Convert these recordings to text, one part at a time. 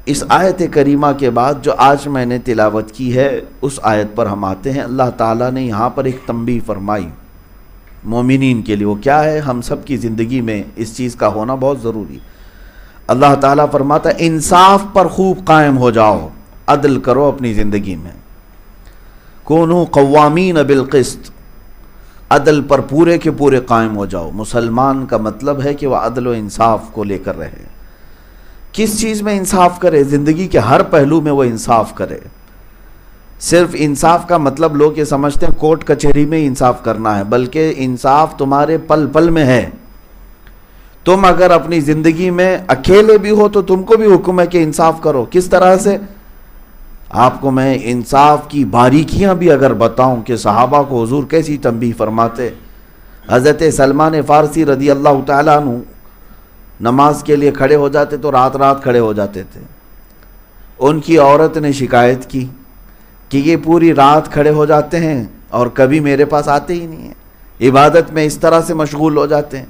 اس آیت کریمہ کے بعد جو آج میں نے تلاوت کی ہے اس آیت پر ہم آتے ہیں۔ اللہ تعالیٰ نے یہاں پر ایک تنبیہ فرمائی مومنین کے لیے، وہ کیا ہے؟ ہم سب کی زندگی میں اس چیز کا ہونا بہت ضروری۔ اللہ تعالیٰ فرماتا ہے انصاف پر خوب قائم ہو جاؤ، عدل کرو اپنی زندگی میں، کونوا قوامین بالقسط، عدل پر پورے کے پورے قائم ہو جاؤ۔ مسلمان کا مطلب ہے کہ وہ عدل و انصاف کو لے کر رہے۔ کس چیز میں انصاف کرے؟ زندگی کے ہر پہلو میں وہ انصاف کرے۔ صرف انصاف کا مطلب لوگ یہ سمجھتے ہیں کورٹ کچہری میں انصاف کرنا ہے، بلکہ انصاف تمہارے پل پل میں ہے۔ تم اگر اپنی زندگی میں اکیلے بھی ہو تو تم کو بھی حکم ہے کہ انصاف کرو۔ کس طرح سے؟ آپ کو میں انصاف کی باریکیاں بھی اگر بتاؤں کہ صحابہ کو حضور کیسی تنبیہ فرماتے۔ حضرت سلمان فارسی رضی اللہ تعالیٰ عنہ نماز کے لیے کھڑے ہو جاتے تو رات رات کھڑے ہو جاتے تھے۔ ان کی عورت نے شکایت کی کہ یہ پوری رات کھڑے ہو جاتے ہیں اور کبھی میرے پاس آتے ہی نہیں ہیں، عبادت میں اس طرح سے مشغول ہو جاتے ہیں۔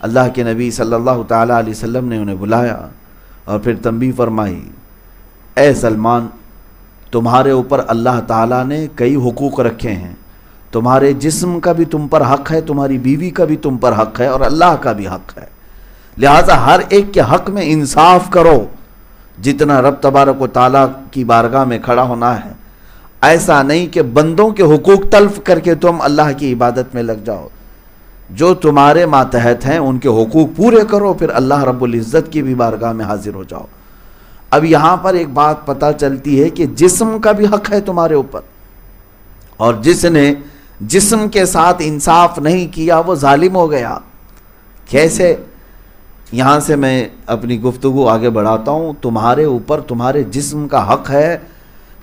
اللہ کے نبی صلی اللہ تعالیٰ علیہ وسلم نے انہیں بلایا اور پھر تنبیہ فرمائی، اے سلمان، تمہارے اوپر اللہ تعالیٰ نے کئی حقوق رکھے ہیں، تمہارے جسم کا بھی تم پر حق ہے، تمہاری بیوی کا بھی تم پر حق ہے، اور اللہ کا بھی حق ہے، لہٰذا ہر ایک کے حق میں انصاف کرو۔ جتنا رب تبارک و تعالیٰ کی بارگاہ میں کھڑا ہونا ہے، ایسا نہیں کہ بندوں کے حقوق تلف کر کے تم اللہ کی عبادت میں لگ جاؤ۔ جو تمہارے ماتحت ہیں ان کے حقوق پورے کرو، پھر اللہ رب العزت کی بھی بارگاہ میں حاضر ہو جاؤ۔ اب یہاں پر ایک بات پتہ چلتی ہے کہ جسم کا بھی حق ہے تمہارے اوپر، اور جس نے جسم کے ساتھ انصاف نہیں کیا وہ ظالم ہو گیا۔ کیسے؟ یہاں سے میں اپنی گفتگو آگے بڑھاتا ہوں۔ تمہارے اوپر تمہارے جسم کا حق ہے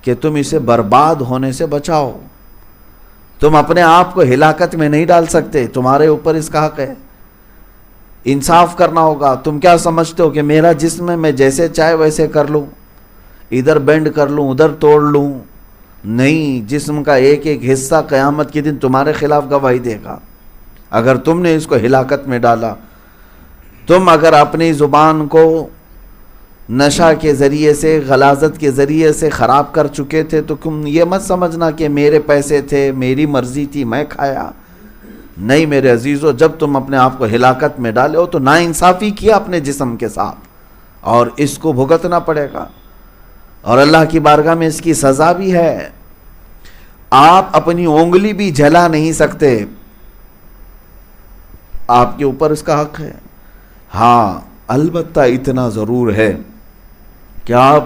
کہ تم اسے برباد ہونے سے بچاؤ۔ تم اپنے آپ کو ہلاکت میں نہیں ڈال سکتے، تمہارے اوپر اس کا حق ہے۔ انصاف کرنا ہوگا۔ تم کیا سمجھتے ہو کہ میرا جسم ہے، میں جیسے چاہے ویسے کر لوں، ادھر بینڈ کر لوں ادھر توڑ لوں؟ نہیں، جسم کا ایک ایک حصہ قیامت کے دن تمہارے خلاف گواہی دے گا اگر تم نے اس کو ہلاکت میں ڈالا۔ تم اگر اپنی زبان کو نشہ کے ذریعے سے، غلاظت کے ذریعے سے خراب کر چکے تھے تو تم یہ مت سمجھنا کہ میرے پیسے تھے، میری مرضی تھی، میں کھایا۔ نہیں میرے عزیزو، جب تم اپنے آپ کو ہلاکت میں ڈالے ہو تو ناانصافی کیا اپنے جسم کے ساتھ، اور اس کو بھگتنا پڑے گا، اور اللہ کی بارگاہ میں اس کی سزا بھی ہے۔ آپ اپنی انگلی بھی جلا نہیں سکتے، آپ کے اوپر اس کا حق ہے۔ ہاں البتہ اتنا ضرور ہے کہ آپ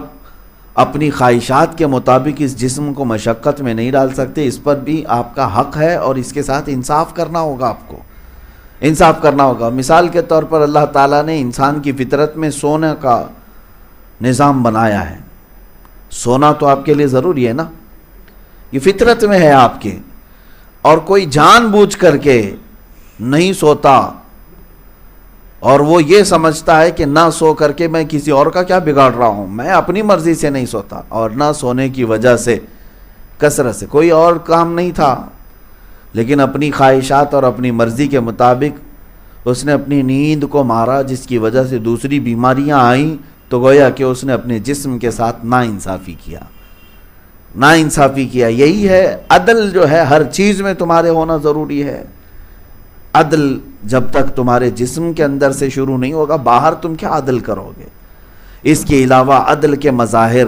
اپنی خواہشات کے مطابق اس جسم کو مشقت میں نہیں ڈال سکتے، اس پر بھی آپ کا حق ہے، اور اس کے ساتھ انصاف کرنا ہوگا۔ آپ کو انصاف کرنا ہوگا۔ مثال کے طور پر اللہ تعالیٰ نے انسان کی فطرت میں سونے کا نظام بنایا ہے۔ سونا تو آپ کے لیے ضروری ہے نا، یہ فطرت میں ہے آپ کے، اور کوئی جان بوجھ کر کے نہیں سوتا اور وہ یہ سمجھتا ہے کہ نہ سو کر کے میں کسی اور کا کیا بگاڑ رہا ہوں، میں اپنی مرضی سے نہیں سوتا، اور نہ سونے کی وجہ سے کثرت سے کوئی اور کام نہیں تھا، لیکن اپنی خواہشات اور اپنی مرضی کے مطابق اس نے اپنی نیند کو مارا، جس کی وجہ سے دوسری بیماریاں آئیں، تو گویا کہ اس نے اپنے جسم کے ساتھ ناانصافی کیا۔ ناانصافی کیا۔ یہی ہے عدل جو ہے ہر چیز میں تمہارے ہونا ضروری ہے۔ عدل جب تک تمہارے جسم کے اندر سے شروع نہیں ہوگا، باہر تم کیا عدل کرو گے؟ اس کے علاوہ عدل کے مظاہر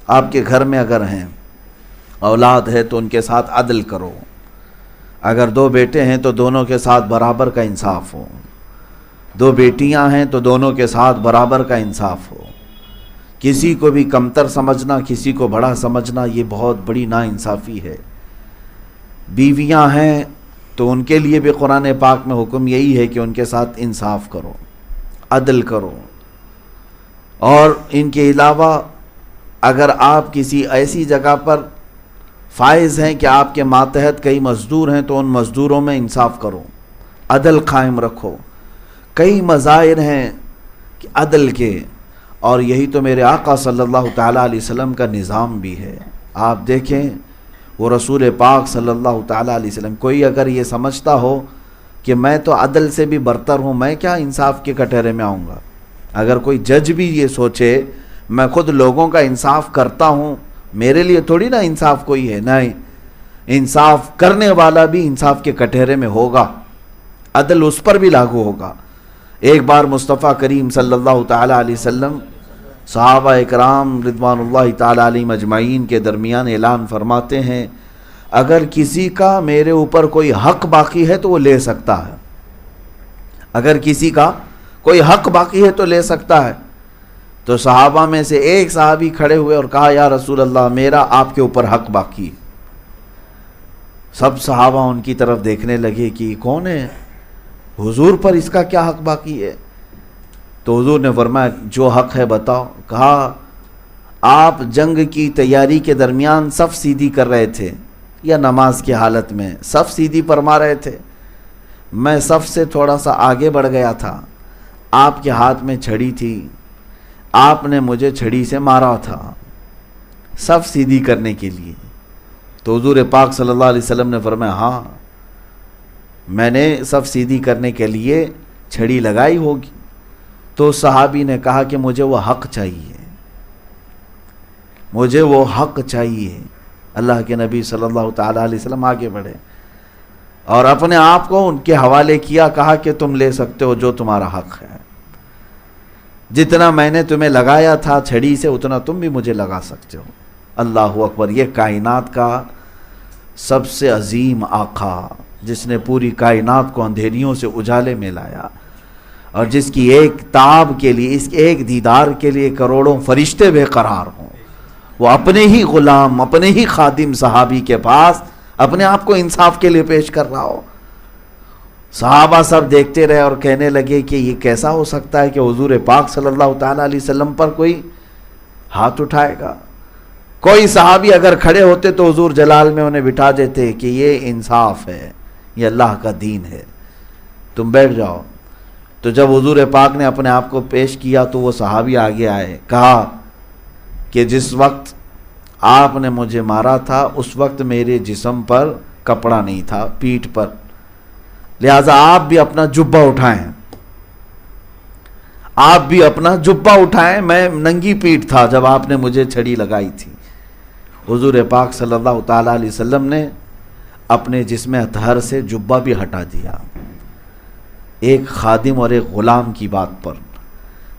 آپ کے گھر میں اگر ہیں، اولاد ہے تو ان کے ساتھ عدل کرو۔ اگر دو بیٹے ہیں تو دونوں کے ساتھ برابر کا انصاف ہو، دو بیٹیاں ہیں تو دونوں کے ساتھ برابر کا انصاف ہو۔ کسی کو بھی کمتر سمجھنا، کسی کو بڑا سمجھنا، یہ بہت بڑی ناانصافی ہے۔ بیویاں ہیں تو ان کے لیے بھی قرآن پاک میں حکم یہی ہے کہ ان کے ساتھ انصاف کرو، عدل کرو۔ اور ان کے علاوہ اگر آپ کسی ایسی جگہ پر فائز ہیں کہ آپ کے ماتحت کئی مزدور ہیں تو ان مزدوروں میں انصاف کرو، عدل قائم رکھو۔ کئی مظاہر ہیں کہ عدل کے، اور یہی تو میرے آقا صلی اللہ تعالیٰ علیہ وسلم کا نظام بھی ہے۔ آپ دیکھیں وہ رسول پاک صلی اللہ تعالیٰ علیہ وسلم، کوئی اگر یہ سمجھتا ہو کہ میں تو عدل سے بھی برتر ہوں، میں کیا انصاف کے کٹہرے میں آؤں گا، اگر کوئی جج بھی یہ سوچے میں خود لوگوں کا انصاف کرتا ہوں، میرے لیے تھوڑی نا انصاف کوئی ہے، نہیں، انصاف کرنے والا بھی انصاف کے کٹہرے میں ہوگا، عدل اس پر بھی لاگو ہوگا۔ ایک بار مصطفیٰ کریم صلی اللہ تعالی علیہ وسلم صحابہ اکرام رضوان اللہ تعالی علیہم اجمعین کے درمیان اعلان فرماتے ہیں، اگر کسی کا میرے اوپر کوئی حق باقی ہے تو وہ لے سکتا ہے، اگر کسی کا کوئی حق باقی ہے تو لے سکتا ہے۔ تو صحابہ میں سے ایک صحابی کھڑے ہوئے اور کہا، یا رسول اللہ، میرا آپ کے اوپر حق باقی ہے۔ سب صحابہ ان کی طرف دیکھنے لگے کہ کون ہے، حضور پر اس کا کیا حق باقی ہے؟ تو حضور نے فرمایا، جو حق ہے بتاؤ۔ کہا، آپ جنگ کی تیاری کے درمیان صف سیدھی کر رہے تھے یا نماز کی حالت میں صف سیدھی فرما رہے تھے، میں صف سے تھوڑا سا آگے بڑھ گیا تھا، آپ کے ہاتھ میں چھڑی تھی، آپ نے مجھے چھڑی سے مارا تھا صف سیدھی کرنے کے لیے۔ تو حضور پاک صلی اللہ علیہ وسلم نے فرمایا، ہاں، میں نے صف سیدھی کرنے کے لیے چھڑی لگائی ہوگی۔ تو صحابی نے کہا کہ مجھے وہ حق چاہیے، مجھے وہ حق چاہیے۔ اللہ کے نبی صلی اللہ تعالی علیہ وسلم آگے بڑھے اور اپنے آپ کو ان کے حوالے کیا، کہا کہ تم لے سکتے ہو جو تمہارا حق ہے، جتنا میں نے تمہیں لگایا تھا چھڑی سے اتنا تم بھی مجھے لگا سکتے ہو۔ اللہ اکبر! یہ کائنات کا سب سے عظیم آقا، جس نے پوری کائنات کو اندھیریوں سے اجالے میں لایا، اور جس کی ایک تاب کے لیے، اس ایک دیدار کے لیے کروڑوں فرشتے بے قرار ہوں، وہ اپنے ہی غلام، اپنے ہی خادم صحابی کے پاس اپنے آپ کو انصاف کے لیے پیش کر رہا ہو۔ صحابہ سب دیکھتے رہے اور کہنے لگے کہ یہ کیسا ہو سکتا ہے کہ حضور پاک صلی اللہ تعالی علیہ وسلم پر کوئی ہاتھ اٹھائے گا۔ کوئی صحابی اگر کھڑے ہوتے تو حضور جلال میں انہیں بٹھا دیتے کہ یہ انصاف ہے، یہ اللہ کا دین ہے، تم بیٹھ جاؤ۔ تو جب حضور پاک نے اپنے آپ کو پیش کیا تو وہ صحابی آگے آئے، کہا کہ جس وقت آپ نے مجھے مارا تھا اس وقت میرے جسم پر کپڑا نہیں تھا، پیٹھ پر، لہذا آپ بھی اپنا جبہ اٹھائیں، آپ بھی اپنا جبہ اٹھائیں، میں ننگی پیٹھ تھا جب آپ نے مجھے چھڑی لگائی تھی۔ حضور پاک صلی اللہ تعالی علیہ وسلم نے اپنے جسم اطہر سے جبہ بھی ہٹا دیا، ایک خادم اور ایک غلام کی بات پر۔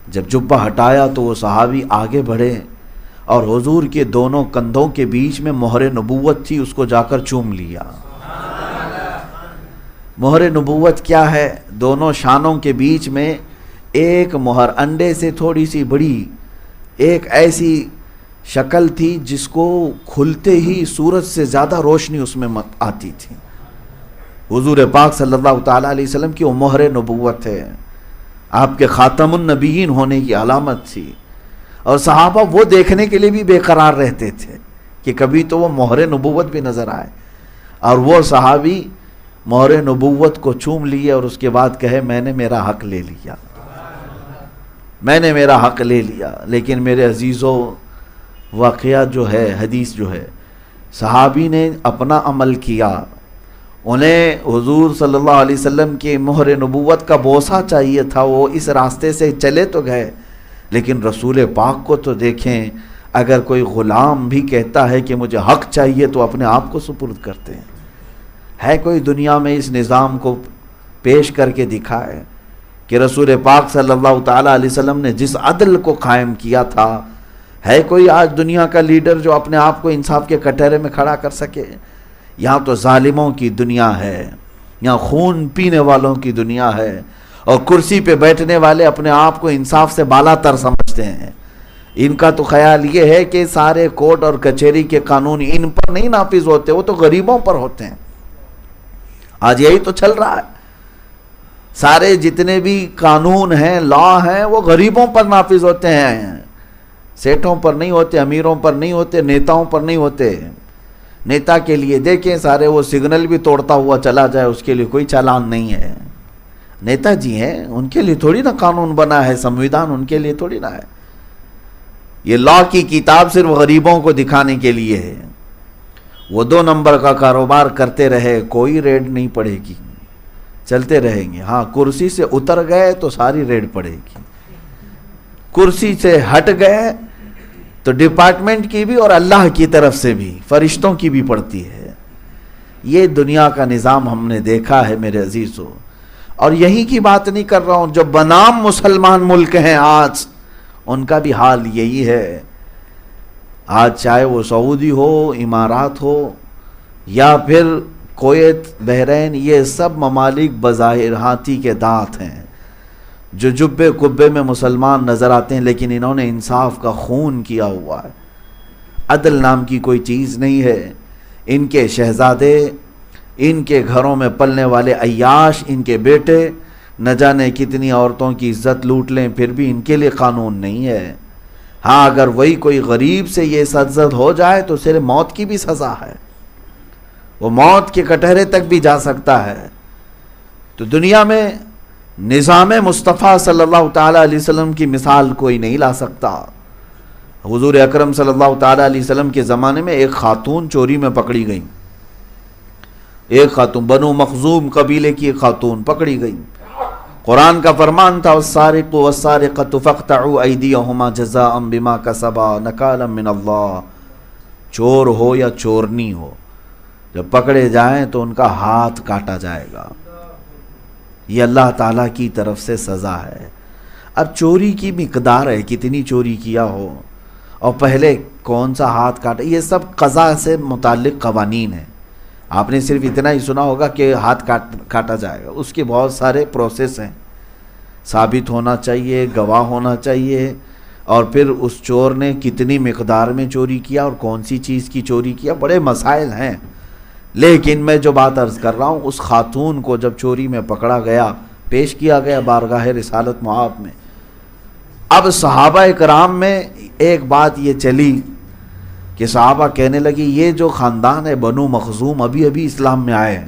جب جبہ ہٹایا تو وہ صحابی آگے بڑھے اور حضور کے دونوں کندھوں کے بیچ میں مہر نبوت تھی، اس کو جا کر چوم لیا۔ مہر نبوت کیا ہے؟ دونوں شانوں کے بیچ میں ایک مہر، انڈے سے تھوڑی سی بڑی، ایک ایسی شکل تھی جس کو کھلتے ہی سورج سے زیادہ روشنی اس میں آتی تھی۔ حضور پاک صلی اللہ تعالی علیہ وسلم کی وہ مہر نبوت ہے، آپ کے خاتم النبیین ہونے کی علامت تھی، اور صحابہ وہ دیکھنے کے لیے بھی بے قرار رہتے تھے کہ کبھی تو وہ مہر نبوت بھی نظر آئے، اور وہ صحابی مہر نبوت کو چوم لیے اور اس کے بعد کہے، میں نے میرا حق لے لیا، میں نے میرا حق لے لیا۔ لیکن میرے عزیزوں، واقعہ جو ہے، حدیث جو ہے، صحابی نے اپنا عمل کیا، انہیں حضور صلی اللہ علیہ وسلم کی مہر نبوت کا بوسہ چاہیے تھا، وہ اس راستے سے چلے تو گئے، لیکن رسول پاک کو تو دیکھیں، اگر کوئی غلام بھی کہتا ہے کہ مجھے حق چاہیے تو اپنے آپ کو سپرد کرتے ہیں۔ ہے کوئی دنیا میں اس نظام کو پیش کر کے دکھائے کہ رسول پاک صلی اللہ تعالی علیہ وسلم نے جس عدل کو قائم کیا تھا، ہے کوئی آج دنیا کا لیڈر جو اپنے آپ کو انصاف کے کٹہرے میں کھڑا کر سکے؟ یہاں تو ظالموں کی دنیا ہے، یہاں خون پینے والوں کی دنیا ہے، اور کرسی پہ بیٹھنے والے اپنے آپ کو انصاف سے بالا تر سمجھتے ہیں۔ ان کا تو خیال یہ ہے کہ سارے کورٹ اور کچہری کے قانون ان پر نہیں نافذ ہوتے، وہ تو غریبوں پر ہوتے ہیں۔ آج یہی تو چل رہا ہے، سارے جتنے بھی قانون ہیں، لا ہیں، وہ غریبوں پر نافذ ہوتے ہیں، سیٹھوں پر نہیں ہوتے، امیروں پر نہیں ہوتے، نیتاؤں پر نہیں ہوتے۔ نیتا کے لیے دیکھیں، سارے وہ سگنل بھی توڑتا ہوا چلا جائے، اس کے لیے کوئی چالان نہیں ہے۔ نیتا جی ہیں، ان کے لیے تھوڑی نہ قانون بنا ہے، سمویدھان ان کے لیے تھوڑی نہ ہے۔ یہ لا کی کتاب صرف غریبوں کو دکھانے کے لیے ہے۔ وہ 2 نمبر کا کاروبار کرتے رہے، کوئی ریڈ نہیں پڑے گی، چلتے رہیں گے۔ ہاں، کرسی سے اتر گئے تو ساری ریڈ پڑے گی، کرسی سے ہٹ گئے تو ڈپارٹمنٹ کی بھی اور اللہ کی طرف سے بھی، فرشتوں کی بھی پڑتی ہے۔ یہ دنیا کا نظام ہم نے دیکھا ہے میرے عزیزو، اور یہی کی بات نہیں کر رہا ہوں، جو بنام مسلمان ملک ہیں آج ان کا بھی حال یہی ہے۔ آج چاہے وہ سعودی ہو، امارات ہو، یا پھر کویت، بحرین، یہ سب ممالک بظاہر ہاتھی کے دانت ہیں، جو جبے کبے میں مسلمان نظر آتے ہیں، لیکن انہوں نے انصاف کا خون کیا ہوا ہے۔ عدل نام کی کوئی چیز نہیں ہے۔ ان کے شہزادے، ان کے گھروں میں پلنے والے عیاش، ان کے بیٹے نہ جانے کتنی عورتوں کی عزت لوٹ لیں، پھر بھی ان کے لیے قانون نہیں ہے۔ ہاں، اگر وہی کوئی غریب سے یہ سرزد ہو جائے تو صرف موت کی بھی سزا ہے، وہ موت کے کٹہرے تک بھی جا سکتا ہے۔ تو دنیا میں نظام مصطفیٰ صلی اللہ تعالیٰ علیہ وسلم کی مثال کوئی نہیں لا سکتا۔ حضور اکرم صلی اللہ تعالیٰ علیہ وسلم کے زمانے میں ایک خاتون چوری میں پکڑی گئی، ایک خاتون، بنو مخزوم قبیلے کی ایک خاتون پکڑی گئی۔ قرآن کا فرمان تھا والسارق والسارقۃ فاقطعوا ایدیہما جزاء بما کسبا نکالا من اللہ۔ چور ہو یا چورنی ہو، جب پکڑے جائیں تو ان کا ہاتھ کاٹا جائے گا، یہ اللہ تعالیٰ کی طرف سے سزا ہے۔ اب چوری کی مقدار ہے، کتنی چوری کیا ہو، اور پہلے کون سا ہاتھ کاٹا، یہ سب قضاء سے متعلق قوانین ہیں۔ آپ نے صرف اتنا ہی سنا ہوگا کہ ہاتھ کاٹا جائے گا، اس کے بہت سارے پروسیس ہیں، ثابت ہونا چاہیے، گواہ ہونا چاہیے، اور پھر اس چور نے کتنی مقدار میں چوری کیا اور کون سی چیز کی چوری کیا، بڑے مسائل ہیں۔ لیکن میں جو بات عرض کر رہا ہوں، اس خاتون کو جب چوری میں پکڑا گیا، پیش کیا گیا بارگاہ رسالت معاب میں۔ اب صحابہ کرام میں ایک بات یہ چلی کہ صحابہ کہنے لگی یہ جو خاندان ہے بنو مخزوم ابھی ابھی اسلام میں آئے ہیں،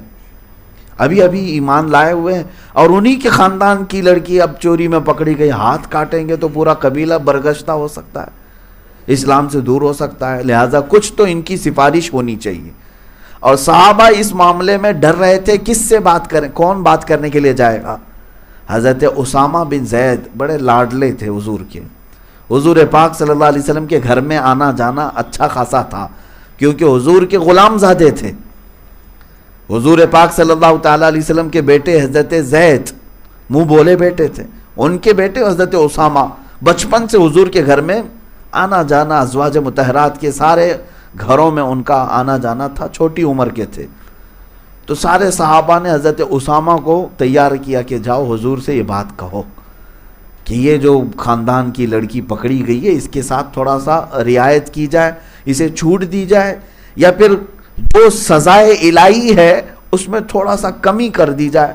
ابھی ابھی ایمان لائے ہوئے ہیں، اور انہی کے خاندان کی لڑکی اب چوری میں پکڑی گئی، ہاتھ کاٹیں گے تو پورا قبیلہ برگشتہ ہو سکتا ہے، اسلام سے دور ہو سکتا ہے، لہٰذا کچھ تو ان کی سفارش ہونی چاہیے۔ اور صحابہ اس معاملے میں ڈر رہے تھے، کس سے بات کریں، کون بات کرنے کے لیے جائے گا۔ حضرت اسامہ بن زید بڑے لاڈلے تھے حضور کے، حضور پاک صلی اللہ علیہ وسلم کے گھر میں آنا جانا اچھا خاصا تھا، کیونکہ حضور کے غلام زادے تھے۔ حضور پاک صلی اللہ تعالیٰ علیہ وسلم کے بیٹے حضرت زید منہ بولے بیٹے تھے، ان کے بیٹے حضرت اسامہ بچپن سے حضور کے گھر میں آنا جانا، ازواج مطہرات کے سارے گھروں میں ان کا آنا جانا تھا، چھوٹی عمر کے تھے۔ تو سارے صحابہ نے حضرت اسامہ کو تیار کیا کہ جاؤ حضور سے یہ بات کہو کہ یہ جو خاندان کی لڑکی پکڑی گئی ہے، اس کے ساتھ تھوڑا سا رعایت کی جائے، اسے چھوٹ دی جائے، یا پھر جو سزائے الہی ہے اس میں تھوڑا سا کمی کر دی جائے۔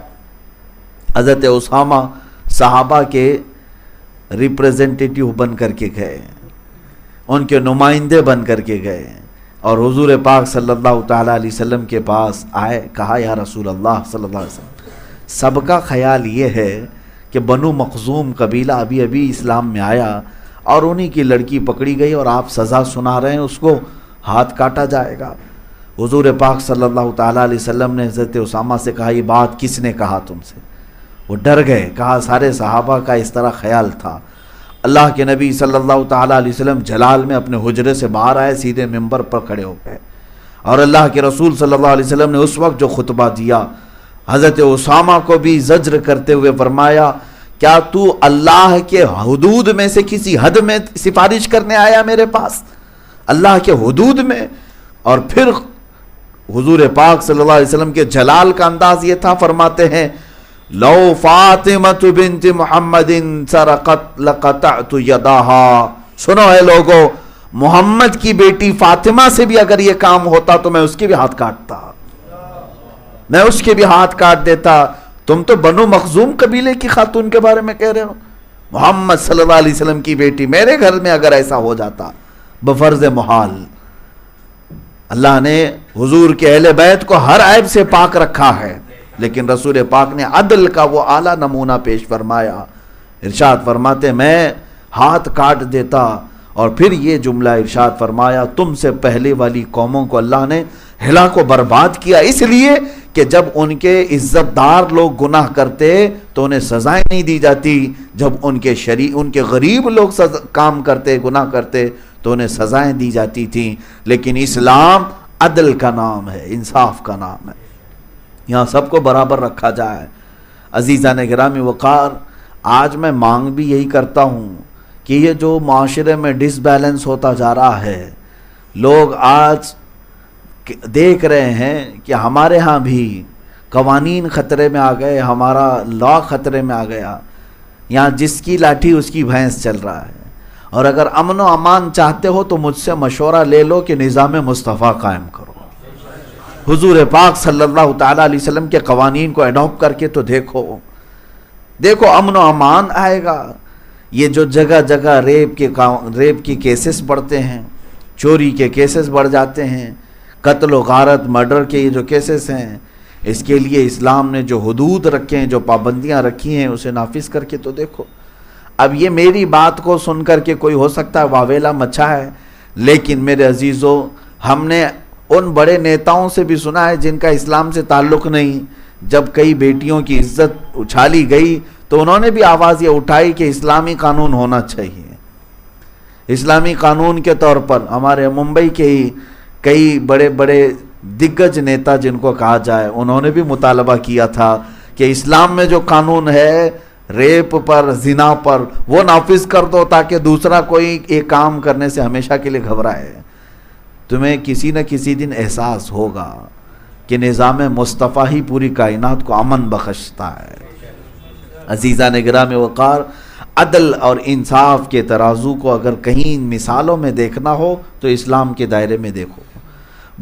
حضرت اسامہ صحابہ کے ریپریزنٹیٹیو بن کر کے گئے، ان کے نمائندے بن کر کے گئے، اور حضور پاک صلی اللہ تعالیٰ علیہ وسلم کے پاس آئے، کہا یا رسول اللہ صلی اللہ علیہ وسلم، سب کا خیال یہ ہے کہ بنو مخزوم قبیلہ ابھی ابھی اسلام میں آیا اور انہی کی لڑکی پکڑی گئی اور آپ سزا سنا رہے ہیں، اس کو ہاتھ کاٹا جائے گا۔ حضور پاک صلی اللہ تعالیٰ علیہ وسلم نے حضرت اسامہ سے کہا یہ بات کس نے کہا تم سے؟ وہ ڈر گئے، کہا سارے صحابہ کا اس طرح خیال تھا۔ اللہ کے نبی صلی اللہ تعالیٰ علیہ وسلم جلال میں اپنے حجرے سے باہر آئے، سیدھے ممبر پر کھڑے ہو گئے، اور اللہ کے رسول صلی اللہ علیہ وسلم نے اس وقت جو خطبہ دیا، حضرت اسامہ کو بھی زجر کرتے ہوئے فرمایا کیا تو اللہ کے حدود میں سے کسی حد میں سفارش کرنے آیا میرے پاس، اللہ کے حدود میں؟ اور پھر حضور پاک صلی اللہ علیہ وسلم کے جلال کا انداز یہ تھا، فرماتے ہیں لو فاطمہ بنت محمد سرقت لقطعت یداہا، سنو ہے لوگو، محمد کی بیٹی فاطمہ سے بھی اگر یہ کام ہوتا تو میں اس کے بھی ہاتھ کاٹتا، میں اس کے بھی ہاتھ کاٹ دیتا۔ تم تو بنو مخزوم قبیلے کی خاتون کے بارے میں کہہ رہے ہو، محمد صلی اللہ علیہ وسلم کی بیٹی، میرے گھر میں اگر ایسا ہو جاتا بفرض محال۔ اللہ نے حضور کے اہل بیت کو ہر عیب سے پاک رکھا ہے، لیکن رسول پاک نے عدل کا وہ اعلیٰ نمونہ پیش فرمایا، ارشاد فرماتے میں ہاتھ کاٹ دیتا، اور پھر یہ جملہ ارشاد فرمایا تم سے پہلے والی قوموں کو اللہ نے ہلاک و برباد کیا، اس لیے کہ جب ان کے عزت دار لوگ گناہ کرتے تو انہیں سزائیں نہیں دی جاتی، جب ان کے غریب لوگ کام کرتے، گناہ کرتے تو انہیں سزائیں دی جاتی تھیں۔ لیکن اسلام عدل کا نام ہے، انصاف کا نام ہے، یہاں سب کو برابر رکھا جائے۔ عزیزان گرامی وقار، آج میں مانگ بھی یہی کرتا ہوں کہ یہ جو معاشرے میں ڈس بیلنس ہوتا جا رہا ہے، لوگ آج دیکھ رہے ہیں کہ ہمارے ہاں بھی قوانین خطرے میں آ گئے، ہمارا لا خطرے میں آ گیا، یہاں جس کی لاٹھی اس کی بھینس چل رہا ہے۔ اور اگر امن و امان چاہتے ہو تو مجھ سے مشورہ لے لو کہ نظام مصطفیٰ قائم کرو، حضور پاک صلی اللہ تعالیٰ علیہ وسلم کے قوانین کو اڈاپٹ کر کے تو دیکھو امن و امان آئے گا۔ یہ جو جگہ جگہ ریپ کے کیسز بڑھتے ہیں، چوری کے کیسز بڑھ جاتے ہیں، قتل و غارت مرڈر کے یہ جو کیسز ہیں، اس کے لیے اسلام نے جو حدود رکھے ہیں، جو پابندیاں رکھی ہیں، اسے نافذ کر کے تو دیکھو۔ اب یہ میری بات کو سن کر کے کوئی ہو سکتا ہے واویلا مچا ہے، لیکن میرے عزیزو، ہم نے ان بڑے نیتاؤں سے بھی سنا ہے جن کا اسلام سے تعلق نہیں، جب کئی بیٹیوں کی عزت اچھالی گئی تو انہوں نے بھی آواز یہ اٹھائی کہ اسلامی قانون ہونا چاہیے۔ اسلامی قانون کے طور پر ہمارے ممبئی کے ہی کئی بڑے بڑے دگج نیتا جن کو کہا جائے، انہوں نے بھی مطالبہ کیا تھا کہ اسلام میں جو قانون ہے ریپ پر، زنا پر، وہ نافذ کر دو تاکہ دوسرا کوئی ایک کام کرنے سے ہمیشہ کے لیے گھبرائے۔ تمہیں کسی نہ کسی دن احساس ہوگا کہ نظام مصطفیٰ ہی پوری کائنات کو امن بخشتا ہے۔ عزیزان گرامی وقار، عدل اور انصاف کے ترازو کو اگر کہیں مثالوں میں دیکھنا ہو تو اسلام کے دائرے میں دیکھو۔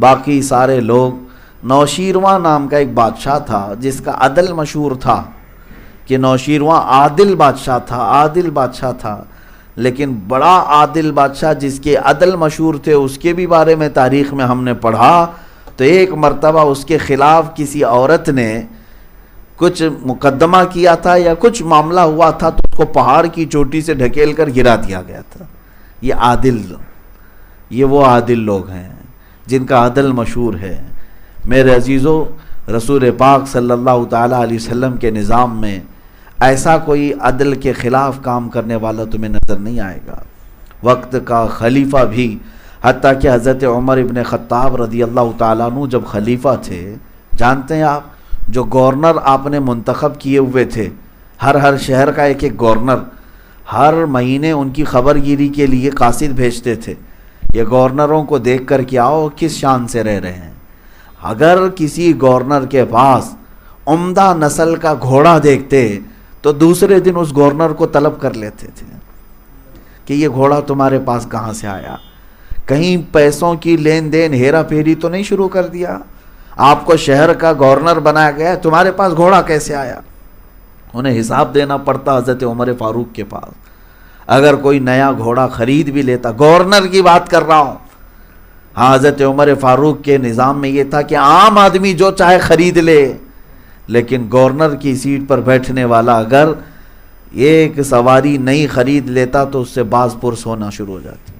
باقی سارے لوگ، نوشیروان نام کا ایک بادشاہ تھا جس کا عدل مشہور تھا کہ نوشیروان عادل بادشاہ تھا، لیکن بڑا عادل بادشاہ جس کے عدل مشہور تھے، اس کے بھی بارے میں تاریخ میں ہم نے پڑھا تو ایک مرتبہ اس کے خلاف کسی عورت نے کچھ مقدمہ کیا تھا یا کچھ معاملہ ہوا تھا تو اس کو پہاڑ کی چوٹی سے ڈھکیل کر گرا دیا گیا تھا۔ یہ وہ عادل لوگ ہیں جن کا عدل مشہور ہے۔ میرے عزیزو، رسول پاک صلی اللہ تعالیٰ علیہ وسلم کے نظام میں ایسا کوئی عدل کے خلاف کام کرنے والا تمہیں نظر نہیں آئے گا۔ وقت کا خلیفہ بھی، حتیٰ کہ حضرت عمر ابن خطاب رضی اللہ تعالیٰ عنہ جب خلیفہ تھے، جانتے ہیں آپ، جو گورنر آپ نے منتخب کیے ہوئے تھے، ہر شہر کا ایک گورنر، ہر مہینے ان کی خبر گیری کے لیے قاصد بھیجتے تھے، یہ گورنروں کو دیکھ کر کے آؤ کس شان سے رہ رہے ہیں۔ اگر کسی گورنر کے پاس عمدہ نسل کا گھوڑا دیکھتے تو دوسرے دن اس گورنر کو طلب کر لیتے تھے کہ یہ گھوڑا تمہارے پاس کہاں سے آیا، کہیں پیسوں کی لین دین ہیرا پھیری تو نہیں شروع کر دیا، آپ کو شہر کا گورنر بنایا گیا، تمہارے پاس گھوڑا کیسے آیا۔ انہیں حساب دینا پڑتا حضرت عمر فاروق کے پاس۔ اگر کوئی نیا گھوڑا خرید بھی لیتا، گورنر کی بات کر رہا ہوں، ہاں، حضرت عمر فاروق کے نظام میں یہ تھا کہ عام آدمی جو چاہے خرید لے، لیکن گورنر کی سیٹ پر بیٹھنے والا اگر ایک سواری نہیں خرید لیتا تو اس سے باز پرس ہونا شروع ہو جاتی۔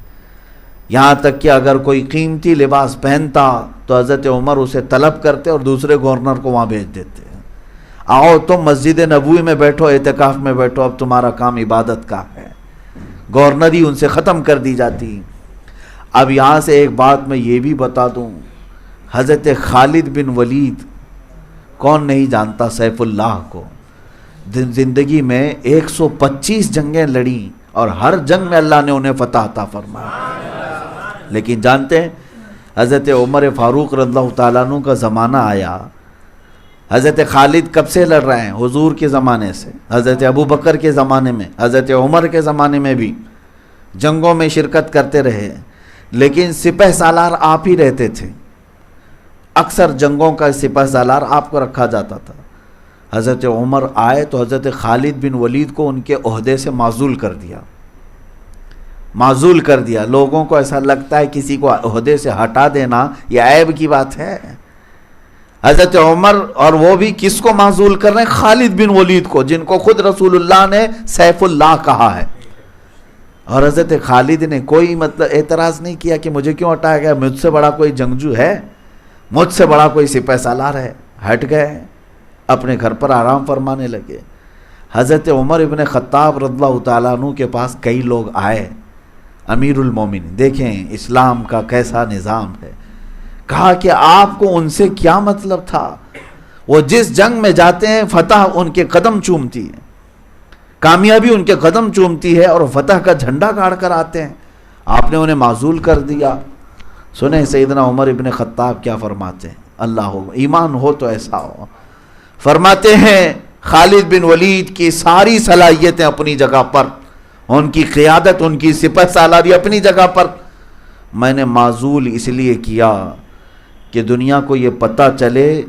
یہاں تک کہ اگر کوئی قیمتی لباس پہنتا تو حضرت عمر اسے طلب کرتے اور دوسرے گورنر کو وہاں بھیج دیتے، آؤ تم مسجد نبوی میں بیٹھو، اعتکاف میں بیٹھو، اب تمہارا کام عبادت کا ہے۔ گورنری ان سے ختم کر دی جاتی۔ اب یہاں سے ایک بات میں یہ بھی بتا دوں، حضرت خالد بن ولید، کون نہیں جانتا سیف اللہ کو، زندگی میں 125 جنگیں لڑیں اور ہر جنگ میں اللہ نے انہیں فتح عطا فرمایا۔ لیکن جانتے ہیں حضرت عمر فاروق رضی اللہ تعالیٰ عنہ کا زمانہ آیا، حضرت خالد کب سے لڑ رہے ہیں؟ حضور کے زمانے سے، حضرت ابو بکر کے زمانے میں، حضرت عمر کے زمانے میں بھی جنگوں میں شرکت کرتے رہے، لیکن سپہ سالار آپ ہی رہتے تھے، اکثر جنگوں کا سپہ سالار آپ کو رکھا جاتا تھا۔ حضرت عمر آئے تو حضرت خالد بن ولید کو ان کے عہدے سے معزول کر دیا۔ لوگوں کو ایسا لگتا ہے کسی کو عہدے سے ہٹا دینا یہ عیب کی بات ہے۔ حضرت عمر، اور وہ بھی کس کو معزول کر رہے ہیں؟ خالد بن ولید کو، جن کو خود رسول اللہ نے سیف اللہ کہا ہے۔ اور حضرت خالد نے کوئی اعتراض نہیں کیا کہ مجھے کیوں ہٹایا گیا، مجھ سے بڑا کوئی جنگجو ہے، مجھ سے بڑا کوئی سپہ سالار ہے. ہٹ گئے, اپنے گھر پر آرام فرمانے لگے. حضرت عمر ابن خطاب رضی اللہ تعالیٰ عنہ کے پاس کئی لوگ آئے, امیر المومنین, دیکھیں اسلام کا کیسا نظام ہے. کہا کہ آپ کو ان سے کیا مطلب تھا؟ وہ جس جنگ میں جاتے ہیں فتح ان کے قدم چومتی ہے, کامیابی ان کے قدم چومتی ہے, اور فتح کا جھنڈا گاڑ کر آتے ہیں. آپ نے انہیں معزول کر دیا. سنیں سیدنا عمر ابن خطاب کیا فرماتے ہیں, اللہ ہو ایمان ہو تو ایسا ہو. فرماتے ہیں خالد بن ولید کی ساری صلاحیتیں اپنی جگہ پر, ان کی قیادت, ان کی سپہ سالاری اپنی جگہ پر, میں نے معزول اس لیے کیا کہ دنیا کو یہ پتہ چلے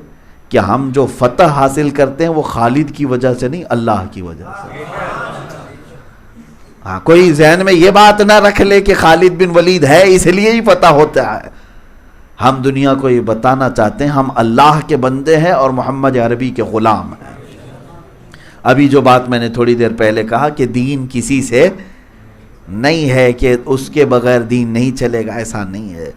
کہ ہم جو فتح حاصل کرتے ہیں وہ خالد کی وجہ سے نہیں, اللہ کی وجہ سے. ہاں, کوئی ذہن میں یہ بات نہ رکھ لے کہ خالد بن ولید ہے اس لیے ہی فتح ہوتا ہے. ہم دنیا کو یہ بتانا چاہتے ہیں ہم اللہ کے بندے ہیں اور محمد عربی کے غلام ہیں. ابھی جو بات میں نے تھوڑی دیر پہلے کہا کہ دین کسی سے نہیں ہے کہ اس کے بغیر دین نہیں چلے گا, ایسا نہیں ہے.